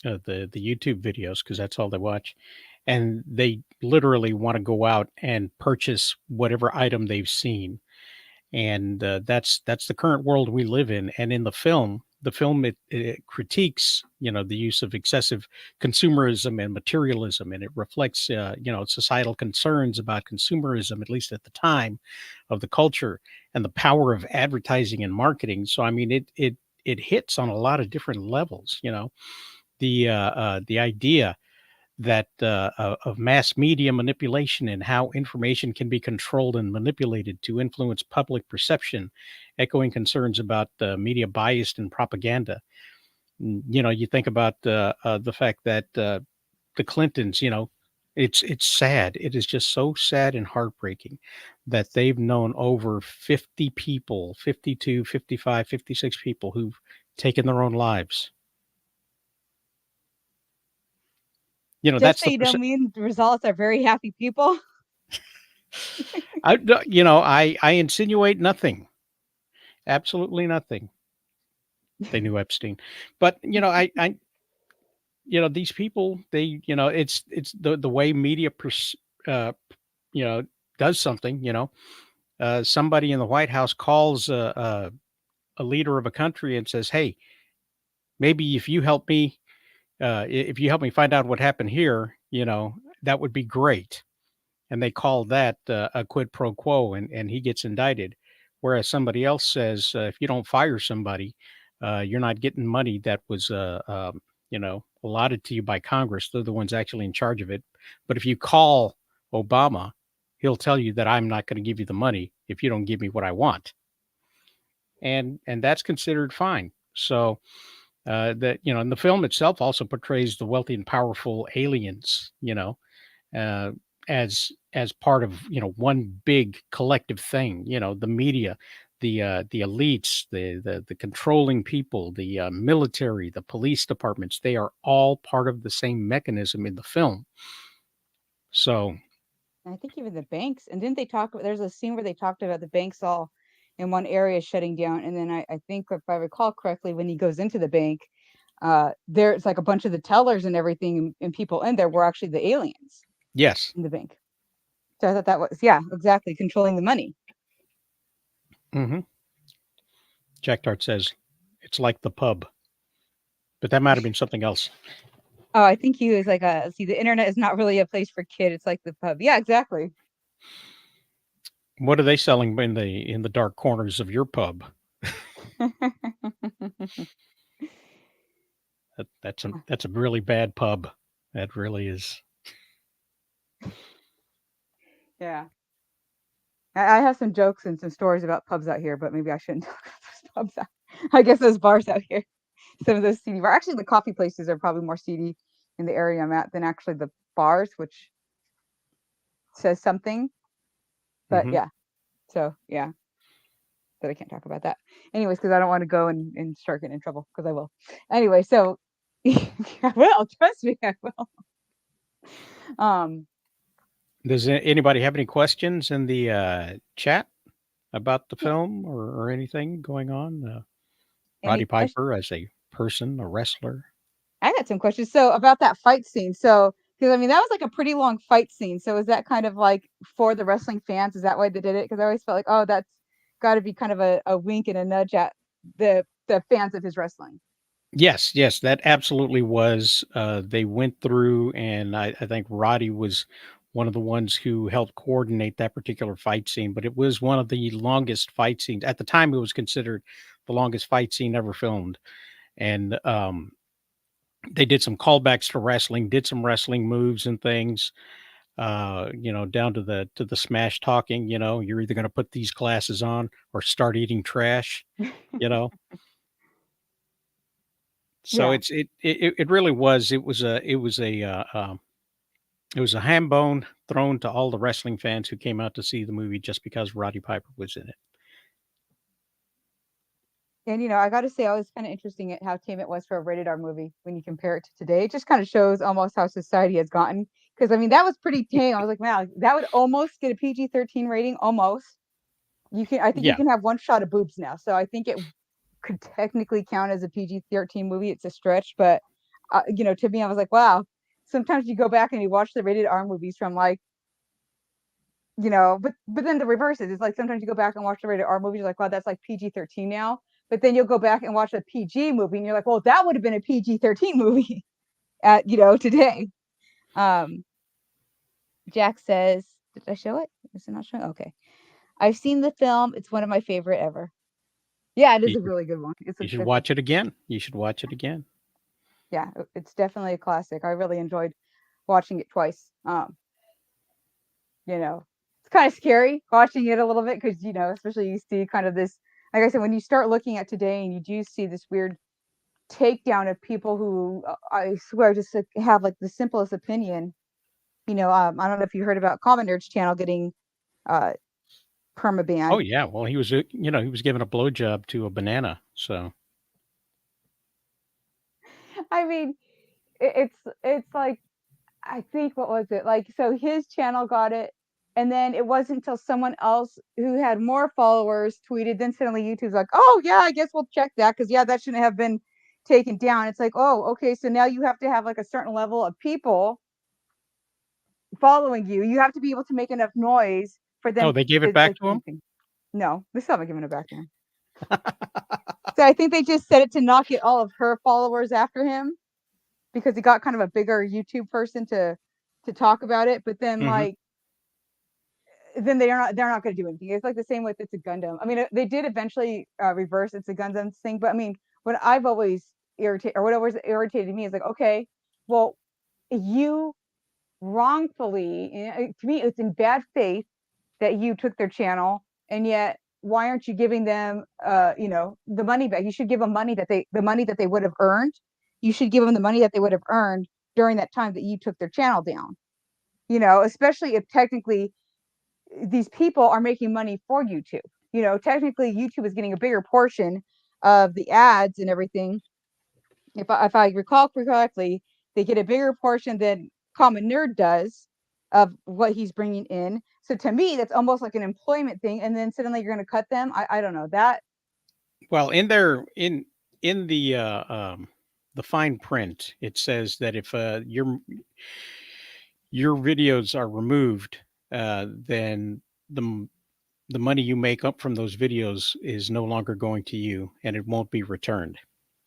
YouTube videos because that's all they watch, and they literally want to go out and purchase whatever item they've seen. And that's the current world we live in. And in the film it critiques, you know, the use of excessive consumerism and materialism, and it reflects you know, societal concerns about consumerism, at least at the time, of the culture and the power of advertising and marketing. So I mean, it hits on a lot of different levels. You know, the idea that of mass media manipulation and how information can be controlled and manipulated to influence public perception, echoing concerns about media bias and propaganda. You know, you think about the fact that the Clintons, you know, it's sad. It is just so sad and heartbreaking that they've known over 50 people, 52, 55, 56 people who've taken their own lives. You know, Just that's so the you know, me and the results are very happy people. you know, I insinuate nothing, absolutely nothing. They knew Epstein, but you know, you know, these people, they, you know, it's the way media, uh, you know, does something. You know, somebody in the White House calls a leader of a country and says, "Hey, maybe if you help me, if you help me find out what happened here, you know, that would be great." And they call that a quid pro quo, and he gets indicted. Whereas somebody else says, if you don't fire somebody, you're not getting money that was, you know, allotted to you by Congress. They're the ones actually in charge of it. But if you call Obama, he'll tell you that I'm not going to give you the money if you don't give me what I want, and that's considered fine. So that, you know, and the film itself also portrays the wealthy and powerful aliens, you know, uh, as part of, you know, one big collective thing. You know, the media, the elites, the controlling people, the military, the police departments. They are all part of the same mechanism in the film. So And I think even the banks, and didn't they talk about, there's a scene where they talked about the banks all in one area shutting down. And then I think if I recall correctly, when he goes into the bank, there's like a bunch of the tellers and everything and people in there were actually the aliens yes, in the bank. So I thought that was, yeah, exactly, controlling the money. hmm, Jack Dart says it's like the pub, but that might have been something else. Oh, I think he was like, see, the internet is not really a place for kid. It's like the pub. Yeah, exactly. What are they selling in the dark corners of your pub? That's a really bad pub. That really is. Yeah. I have some jokes and some stories about pubs out here, but maybe I shouldn't talk about those pubs out. I guess those bars out here. Some of those seedy bars. Actually, the coffee places are probably more seedy in the area I'm at than actually the bars, which says something. But Hmm. yeah. So yeah. But I can't talk about that. Anyways, because I don't want to go and start getting in trouble, because I will. Anyway, so I will, trust me, I will. Um, Does anybody have any questions in the chat about the yeah, film or anything going on? Roddy any questions? Piper as a person, a wrestler. I got some questions. So about that fight scene. So because I mean that was like a pretty long fight scene. So is that kind of like for the wrestling fans? Is that why they did it? Because I always felt like, oh, that's got to be kind of a wink and a nudge at the fans of his wrestling. Yes, yes, that absolutely was. They went through, and I think Roddy was one of the ones who helped coordinate that particular fight scene. But it was one of the longest fight scenes at the time. It was considered the longest fight scene ever filmed, and they did some callbacks to wrestling, did some wrestling moves and things. You know, down to the smash talking. You know, you're either going to put these glasses on or start eating trash. You know, so Yeah. it really was. It was a It was a ham bone thrown to all the wrestling fans who came out to see the movie just because Roddy Piper was in it. And I got to say, I was kind of interesting at how tame it was for a rated R movie when you compare it to today. It just kind of shows almost how society has gotten. Because I mean, that was pretty tame. I was like, wow, that would almost get a PG-13 rating, almost. I think you Yeah. can have one shot of boobs now, so I think it could technically count as a PG-13 movie. It's a stretch, but to me, I was like, wow. Sometimes you go back and you watch the rated R movies from like, but then the reverse is, it's like sometimes you go back and watch the rated R movies, you're like, wow, that's like PG-13 now. But then you'll go back and watch a PG movie, and you're like, well, that would have been a PG-13 movie at today. Jack says, did I show it? Is it not showing? Okay. I've seen the film. It's one of my favorite ever. Yeah, it is a really good one. You should watch it again. You should watch it again. Yeah, it's definitely a classic. I really enjoyed watching it twice. It's kind of scary watching it a little bit because, especially you see kind of this, like I said, when you start looking at today and you do see this weird takedown of people who I swear just have like the simplest opinion. I don't know if you heard about Carpenter's channel getting perma-banned. Oh yeah, well he was he was giving a blowjob to a banana, so. I mean, it's like, I think, what was it like? So his channel got it, and then it wasn't until someone else who had more followers tweeted. Then suddenly YouTube's like, "Oh yeah, I guess we'll check that because yeah, that shouldn't have been taken down." It's like, oh, okay, so now you have to have like a certain level of people following you. You have to be able to make enough noise for them. Oh, they gave it back to him? No, they still haven't given it back to him. So I think they just said it to not get all of her followers after him, because he got kind of a bigger YouTube person to talk about it. But then like, then they're not going to do anything. It's like the same with It's a Gundam. I mean, they did eventually reverse It's a Gundam thing, but I mean, what always irritated me is like, okay, well, you wrongfully, to me, it's in bad faith that you took their channel, and yet why aren't you giving them the money back? You should give them the money that they would have earned. You should give them the money that they would have earned during that time that you took their channel down. Especially if technically these people are making money for YouTube. Technically YouTube is getting a bigger portion of the ads and everything. If I recall correctly, they get a bigger portion than Common Nerd does of what he's bringing in. So to me, that's almost like an employment thing. And then suddenly you're going to cut them. I don't know that. Well, in the fine print, it says that if your videos are removed, then the money you make up from those videos is no longer going to you, and it won't be returned.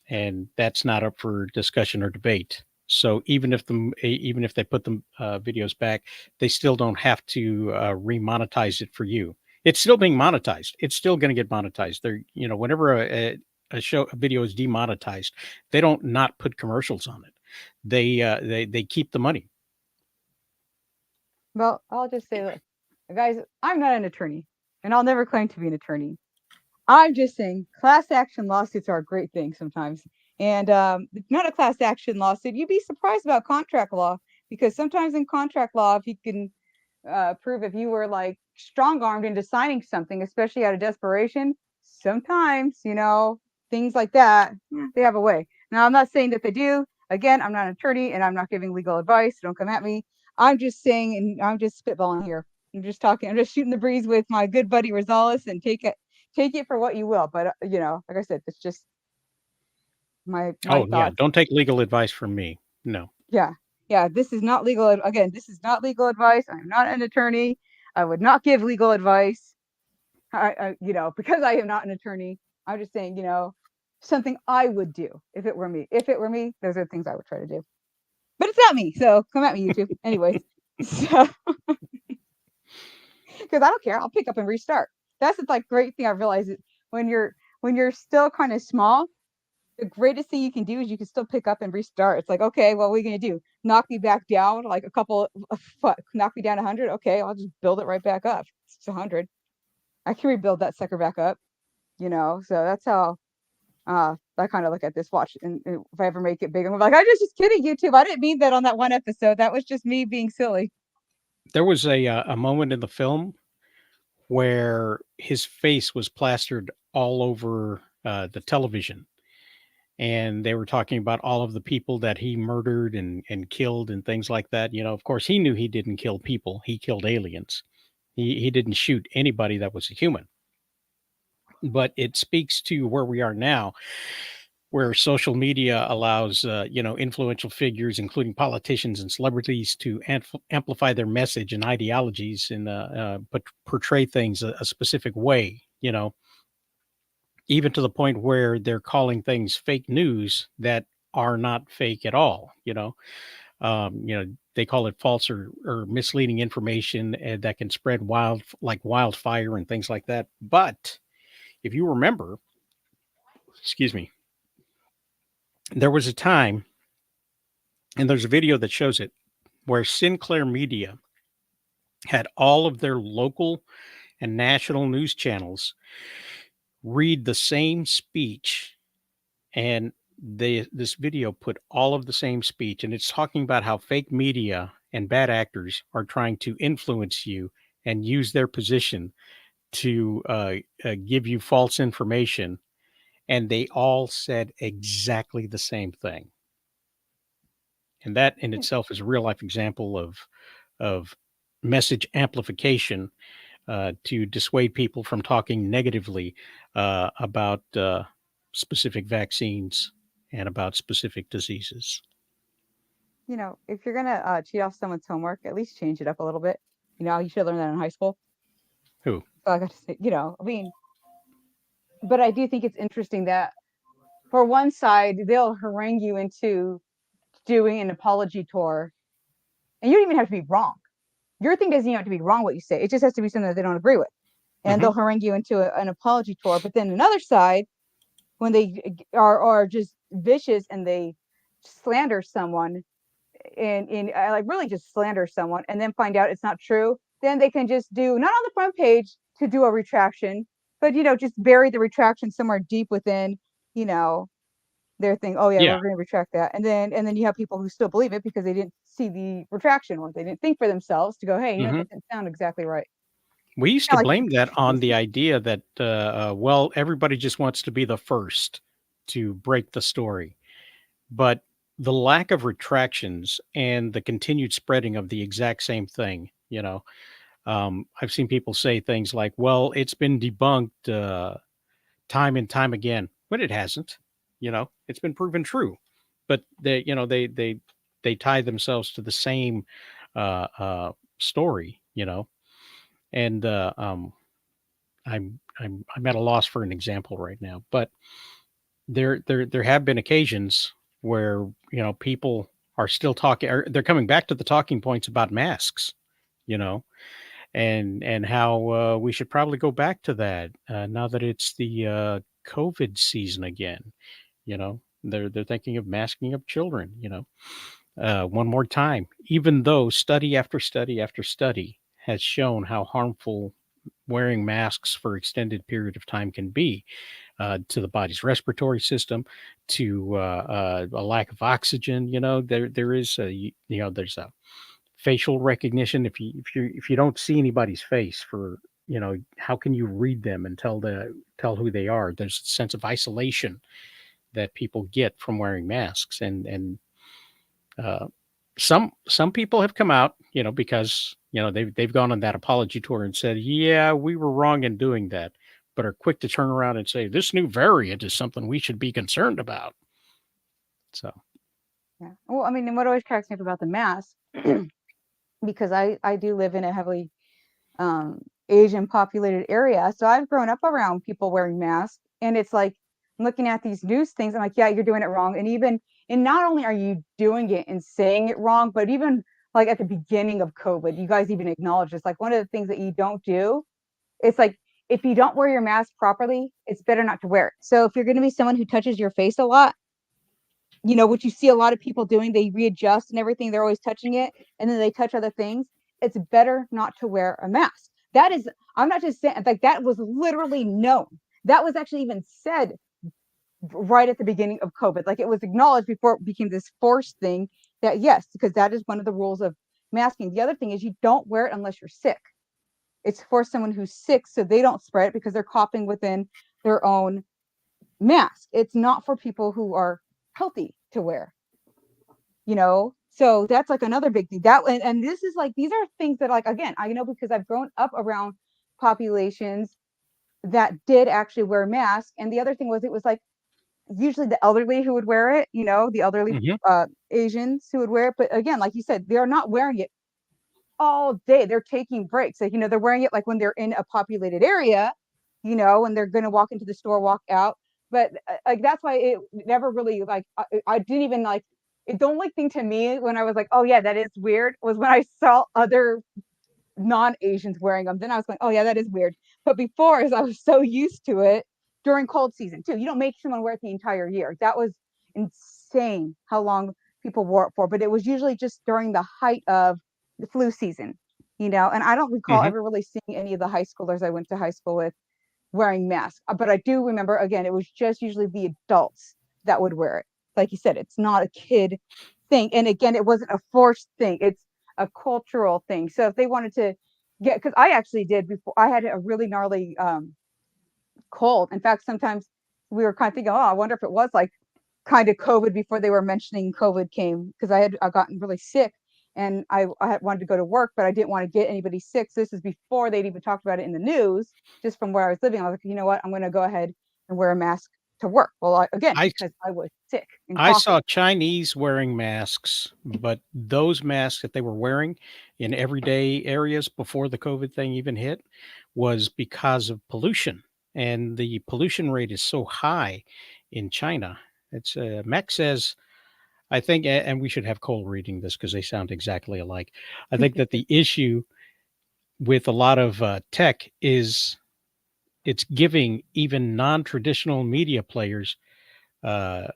And that's not up for discussion or debate. So even if they put the videos back, they still don't have to remonetize it for you. It's still being monetized. It's still going to get monetized. They're whenever a video is demonetized, they don't not put commercials on it. They keep the money. Well, I'll just say, look, guys, I'm not an attorney, and I'll never claim to be an attorney. I'm just saying class action lawsuits are a great thing sometimes. And not a class action lawsuit, you'd be surprised about contract law, because sometimes in contract law, if you can prove if you were like strong-armed into signing something, especially out of desperation, sometimes, things like that, they have a way. Now, I'm not saying that they do. Again, I'm not an attorney and I'm not giving legal advice. Don't come at me. I'm just saying, and I'm just spitballing here. I'm just talking. I'm just shooting the breeze with my good buddy Rosales, and take it for what you will. But like I said, it's just my Oh yeah, thoughts. don't take legal advice from me. No. Yeah, this is not legal. Again, this is not legal advice. I'm not an attorney. I would not give legal advice. Because I am not an attorney, I'm just saying, something I would do if it were me. If it were me, those are things I would try to do. But it's not me, so come at me, YouTube. Anyways, so because I don't care, I'll pick up and restart. That's the great thing I realized is when you're still kind of small, the greatest thing you can do is you can still pick up and restart. It's like, okay, well, what are we gonna do? Knock me back down like a couple of knock me down 100? Okay, I'll just build it right back up. It's 100. I can rebuild that sucker back up. So that's how I kind of look at this watch, and if I ever make it big, I'm like, I just kidding, YouTube. I didn't mean that on that one episode. That was just me being silly. There was a moment in the film where his face was plastered all over the television, and they were talking about all of the people that he murdered and killed and things like that. You know, of course, he knew he didn't kill people; he killed aliens. He didn't shoot anybody that was a human. But it speaks to where we are now, where social media allows influential figures, including politicians and celebrities, to amplify their message and ideologies and but portray things a specific way. You know, even to the point where they're calling things fake news that are not fake at all. They call it false or misleading information that can spread like wildfire and things like that. But if you remember, excuse me, there was a time, and there's a video that shows it, where Sinclair Media had all of their local and national news channels read the same speech, and this video put all of the same speech, and it's talking about how fake media and bad actors are trying to influence you and use their position to give you false information, and they all said exactly the same thing. And that in itself is a real life example of message amplification to dissuade people from talking negatively about specific vaccines and about specific diseases. If you're gonna cheat off someone's homework, at least change it up a little bit. You should learn that in high school. Who? So I got to say, but I do think it's interesting that for one side, they'll harangue you into doing an apology tour, and you don't even have to be wrong. Your thing doesn't even have to be wrong what you say. It just has to be something that they don't agree with. And they'll harangue you into an apology tour. But then another side, when they are just vicious and they slander someone and like really just slander someone and then find out it's not true, then they can just do, not on the front page to do a retraction, but just bury the retraction somewhere deep within their thing. Oh yeah, Yeah. we're going to retract that. And then you have people who still believe it because they didn't see the retraction, or they didn't think for themselves to go, hey, that didn't sound exactly right. We used to blame that on the idea that, everybody just wants to be the first to break the story. But the lack of retractions and the continued spreading of the exact same thing, I've seen people say things like, well, it's been debunked time and time again, but it hasn't. It's been proven true. But they tie themselves to the same story, and I'm at a loss for an example right now, but there have been occasions where people are still talking, or they're coming back to the talking points about masks, you know, and how we should probably go back to that now that it's the COVID season again. They're thinking of masking up children. One more time, even though study after study after study has shown how harmful wearing masks for extended period of time can be to the body's respiratory system, to a lack of oxygen. There is there's a facial recognition. If you don't see anybody's face for how can you read them and tell who they are? There's a sense of isolation that people get from wearing masks, and some people have come out, because they've gone on that apology tour and said, yeah, we were wrong in doing that, but are quick to turn around and say this new variant is something we should be concerned about. So yeah, well, I mean, and what always cracks me up about the mask, because I do live in a heavily Asian populated area, so I've grown up around people wearing masks, and it's like I'm looking at these news things, I'm like, yeah, you're doing it wrong. And not only are you doing it and saying it wrong, but even like at the beginning of COVID, you guys even acknowledge this. Like, one of the things that you don't do, it's like, if you don't wear your mask properly, it's better not to wear it. So if you're going to be someone who touches your face a lot, what you see a lot of people doing, they readjust and everything, they're always touching it, and then they touch other things. It's better not to wear a mask. That is, I'm not just saying, like, that was literally known. That was actually even said right at the beginning of COVID. Like, it was acknowledged before it became this forced thing that, yes, because that is one of the rules of masking. The other thing is you don't wear it unless you're sick. It's for someone who's sick so they don't spread it because they're coughing within their own mask. It's not for people who are healthy to wear, so that's like another big thing that, and this is like, these are things that, like, again, I know because I've grown up around populations that did actually wear masks. And the other thing was, it was like usually the elderly who would wear it, the elderly Mhm. Asians who would wear it. But again, like you said, they're not wearing it all day. They're taking breaks. Like, they're wearing it like when they're in a populated area, and they're going to walk into the store, walk out. But like, that's why it never really, like, I didn't even like it. The only thing to me when I was like, oh yeah, that is weird, was when I saw other non-Asians wearing them. Then I was like, oh yeah, that is weird. But before, as I was so used to it, during cold season too. You don't make someone wear it the entire year. That was insane how long people wore it for. But it was usually just during the height of the flu season, And I don't recall Mhm. ever really seeing any of the high schoolers I went to high school with wearing masks. But I do remember, again, it was just usually the adults that would wear it. Like you said, it's not a kid thing. And again, it wasn't a forced thing. It's a cultural thing. So if they wanted to because I actually did, before I had a really gnarly cold. In fact, sometimes we were kind of thinking, oh, I wonder if it was like kind of COVID before they were mentioning COVID came, because I gotten really sick, and I had wanted to go to work, but I didn't want to get anybody sick. So this is before they'd even talked about it in the news. Just from where I was living, I was like, you know what, I'm going to go ahead and wear a mask to work. Well, again, I because I was sick and I saw coughing. Chinese wearing masks, but those masks that they were wearing in everyday areas before the COVID thing even hit was because of pollution. And the pollution rate is so high in China. It's Mac says, I think, and we should have Cole reading this because they sound exactly alike. I think that the issue with a lot of tech is it's giving even non traditional media players uh,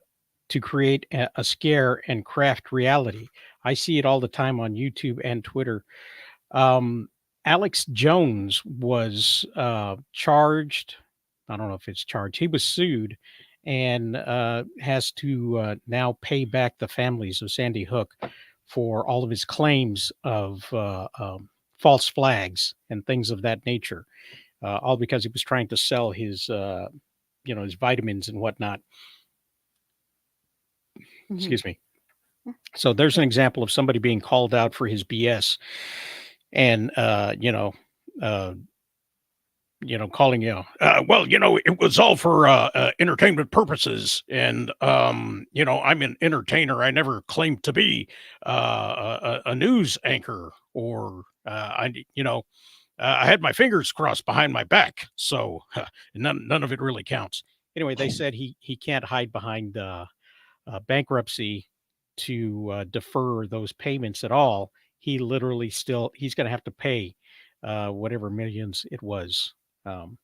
to create a scare and craft reality. I see it all the time on YouTube and Twitter. Um, Alex Jones was charged. I don't know if it's charged. He was sued and has to now pay back the families of Sandy Hook for all of his claims of false flags and things of that nature, all because he was trying to sell his, his vitamins and whatnot. Mhm. Excuse me. So there's an example of somebody being called out for his BS and, uh, calling well, it was all for entertainment purposes, and I'm an entertainer. I never claimed to be a news anchor, or I had my fingers crossed behind my back, so none of it really counts. Anyway, they said he can't hide behind bankruptcy to defer those payments at all. He literally he's going to have to pay whatever millions it was. Um,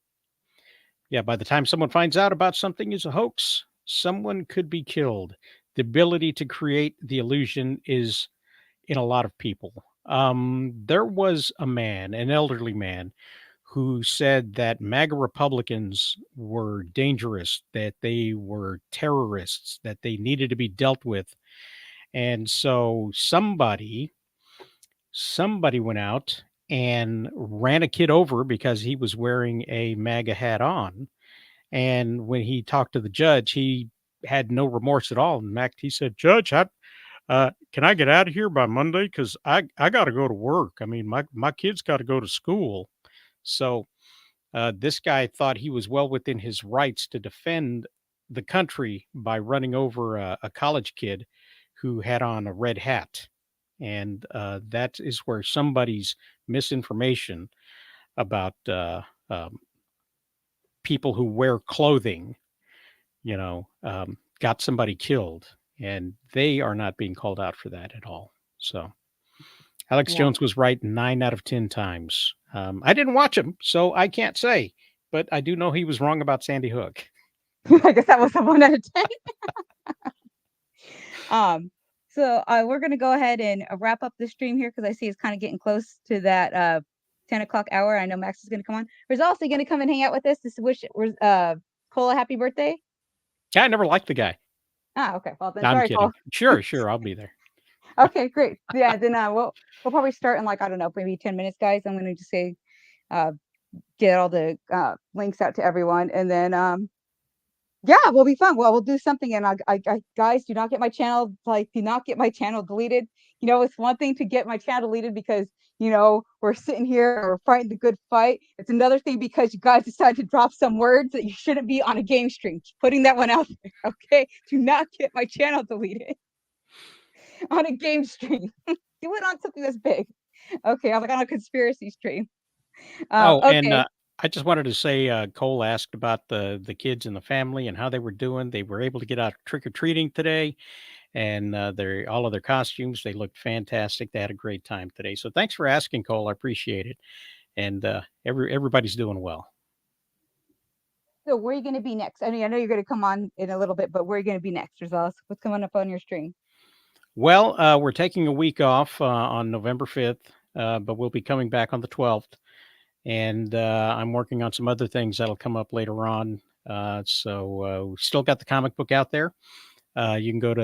yeah, by the time someone finds out about something is a hoax, someone could be killed. The ability to create the illusion is in a lot of people. There was a man, an elderly man, who said that MAGA Republicans were dangerous, that they were terrorists, that they needed to be dealt with. And so somebody went out and ran a kid over because he was wearing a MAGA hat on. And when he talked to the judge, he had no remorse at all. In fact, he said, "Judge, can I get out of here by Monday? Because I got to go to work. I mean, my kids got to go to school." So this guy thought he was well within his rights to defend the country by running over a college kid who had on a red hat. And that is where somebody's misinformation about people who wear clothing, got somebody killed. And they are not being called out for that at all. So Alex Yeah. Jones was right 9 out of 10 times. I didn't watch him, so I can't say, but I do know he was wrong about Sandy Hook. I guess that was a 1 out of 10. Um, so we're gonna go ahead and wrap up the stream here because I see it's kind of getting close to that 10 o'clock hour. I know Max is gonna come on. He's also gonna come and hang out with us to wish Cole a happy birthday. Yeah, I never liked the guy. Ah, okay. Well, then No, I'm sorry, kidding. Cole. Sure, I'll be there. Okay, great. Yeah, then we'll probably start in like, I don't know, maybe 10 minutes, guys. I'm going to just say get all the links out to everyone, and then yeah, we'll be fun. Well, we'll do something, and I guys, do not get my channel, do not get my channel deleted. It's one thing to get my channel deleted because we're sitting here or we're fighting the good fight. It's another thing because you guys decided to drop some words that you shouldn't be on a game stream. Just putting that one out there, okay? Do not get my channel deleted on a game stream. Do it on something that's big. Okay, I'm like on a conspiracy stream. And Okay. I just wanted to say, Cole asked about the kids and the family and how they were doing. They were able to get out trick or treating today, and their all of their costumes. They looked fantastic. They had a great time today. So thanks for asking, Cole. I appreciate it. And everybody's doing well. So where are you going to be next? I mean, I know you're going to come on in a little bit, but where are you going to be next, Rosales? What's coming up on your stream? Well, we're taking a week off on November 5th, but we'll be coming back on the 12th. And I'm working on some other things that'll come up later on. So we've still got the comic book out there. You can go to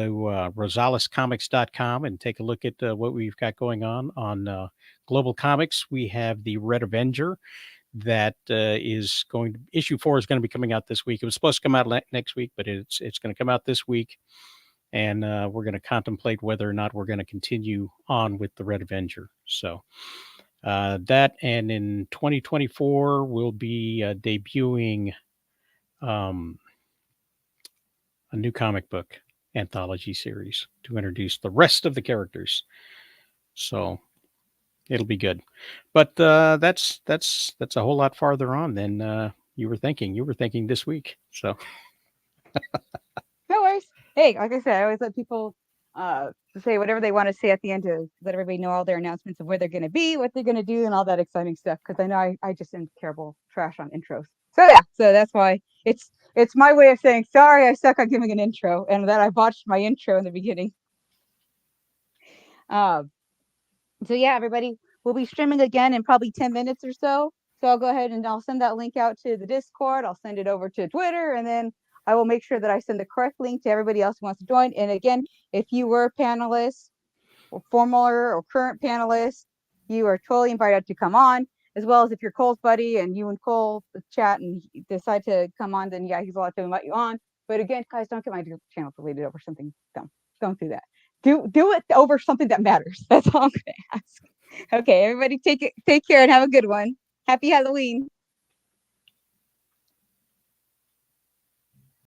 rosalescomics.com and take a look at what we've got going on Global Comics. We have the Red Avenger that is going to issue 4 is going to be coming out this week. It was supposed to come out next week, but it's going to come out this week. And we're going to contemplate whether or not we're going to continue on with the Red Avenger. So that, and in 2024, we'll be debuting a new comic book anthology series to introduce the rest of the characters. So it'll be good. But that's a whole lot farther on than you were thinking. You were thinking this week. So No worries. Hey, like I said, I always let people say whatever they want to say at the end to let everybody know all their announcements of where they're going to be, what they're going to do, and all that exciting stuff. Because I know I just am terrible trash on intros. So yeah, so that's why it's my way of saying sorry. I suck at giving an intro, and that I botched my intro in the beginning. So yeah, everybody, we'll be streaming again in probably 10 minutes or so. So I'll go ahead and I'll send that link out to the Discord. I'll send it over to Twitter, and then I will make sure that I send the correct link to everybody else who wants to join. And again, if you were panelists or former or current panelists, you are totally invited to come on, as well as if you're Cole's buddy and you and Cole chat and decide to come on, then yeah, he's allowed to invite you on. But again, guys, don't get my channel deleted over something dumb. Don't do that. Do it over something that matters. That's all I'm gonna ask. Okay, everybody take care and have a good one. Happy Halloween.